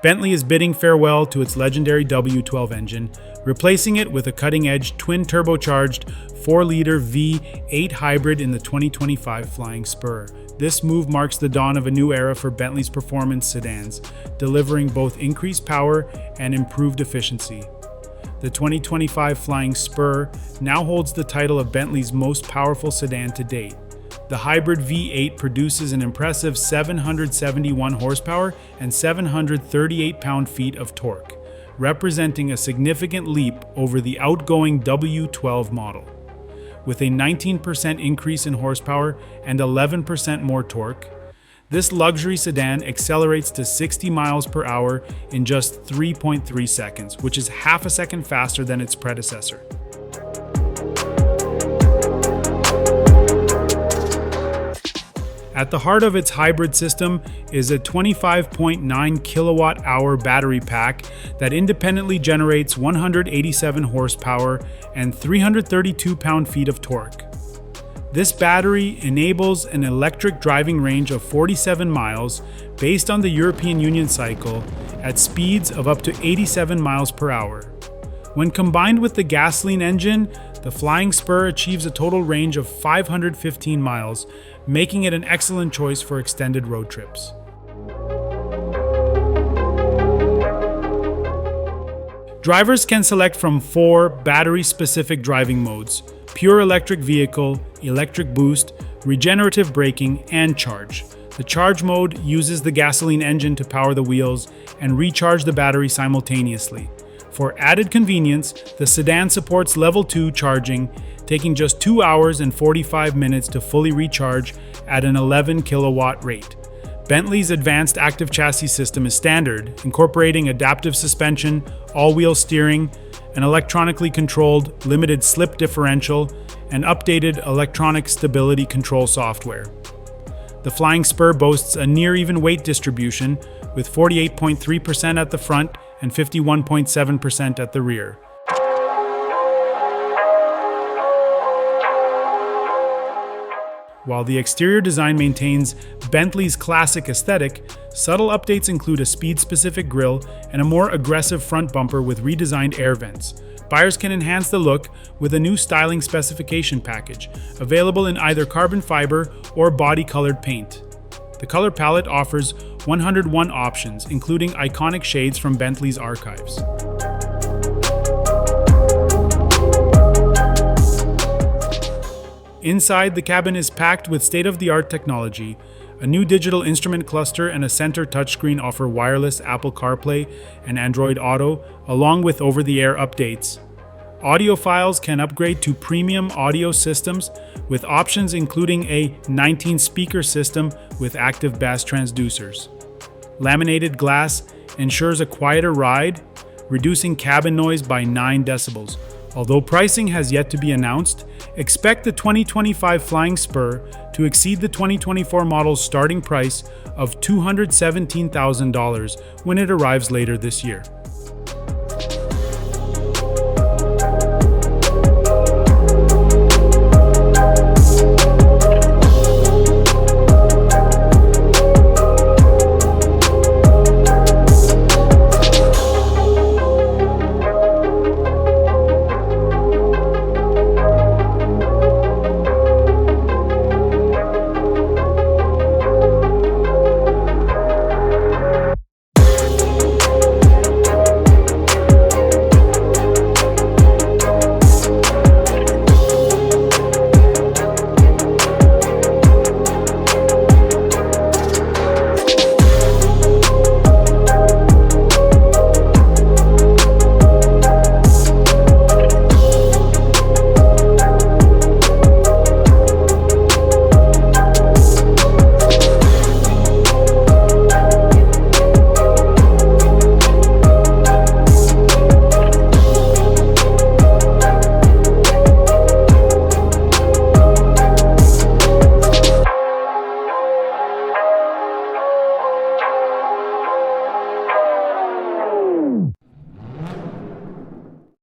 Bentley is bidding farewell to its legendary W12 engine, replacing it with a cutting-edge twin-turbocharged 4-liter V8 hybrid in the 2025 Flying Spur. This move marks the dawn of a new era for Bentley's performance sedans, delivering both increased power and improved efficiency. The 2025 Flying Spur now holds the title of Bentley's most powerful sedan to date. The hybrid V8 produces an impressive 771 horsepower and 738 pound-feet of torque, representing a significant leap over the outgoing W12 model. With a 19% increase in horsepower and 11% more torque, this luxury sedan accelerates to 60 miles per hour in just 3.3 seconds, which is half a second faster than its predecessor. At the heart of its hybrid system is a 25.9 kilowatt-hour battery pack that independently generates 187 horsepower and 332 pound-feet of torque. This battery enables an electric driving range of 47 miles based on the European Union cycle at speeds of up to 87 miles per hour. When combined with the gasoline engine, the Flying Spur achieves a total range of 515 miles, making it an excellent choice for extended road trips. Drivers can select from 4 battery-specific driving modes: pure electric vehicle, electric boost, regenerative braking, and charge. The charge mode uses the gasoline engine to power the wheels and recharge the battery simultaneously. For added convenience, the sedan supports level 2 charging, taking just 2 hours and 45 minutes to fully recharge at an 11 kilowatt rate. Bentley's advanced active chassis system is standard, incorporating adaptive suspension, all-wheel steering, an electronically controlled limited slip differential, and updated electronic stability control software. The Flying Spur boasts a near-even weight distribution, with 48.3% at the front and 51.7% at the rear. While the exterior design maintains Bentley's classic aesthetic, subtle updates include a speed-specific grille and a more aggressive front bumper with redesigned air vents. Buyers can enhance the look with a new styling specification package, available in either carbon fiber or body-colored paint. The color palette offers 101 options, including iconic shades from Bentley's archives. Inside, the cabin is packed with state-of-the-art technology. A new digital instrument cluster and a center touchscreen offer wireless Apple CarPlay and Android Auto, along with over-the-air updates. Audiophiles can upgrade to premium audio systems with options including a 19-speaker system with active bass transducers. Laminated glass ensures a quieter ride, reducing cabin noise by 9 decibels. Although pricing has yet to be announced, expect the 2025 Flying Spur to exceed the 2024 model's starting price of $217,000 when it arrives later this year.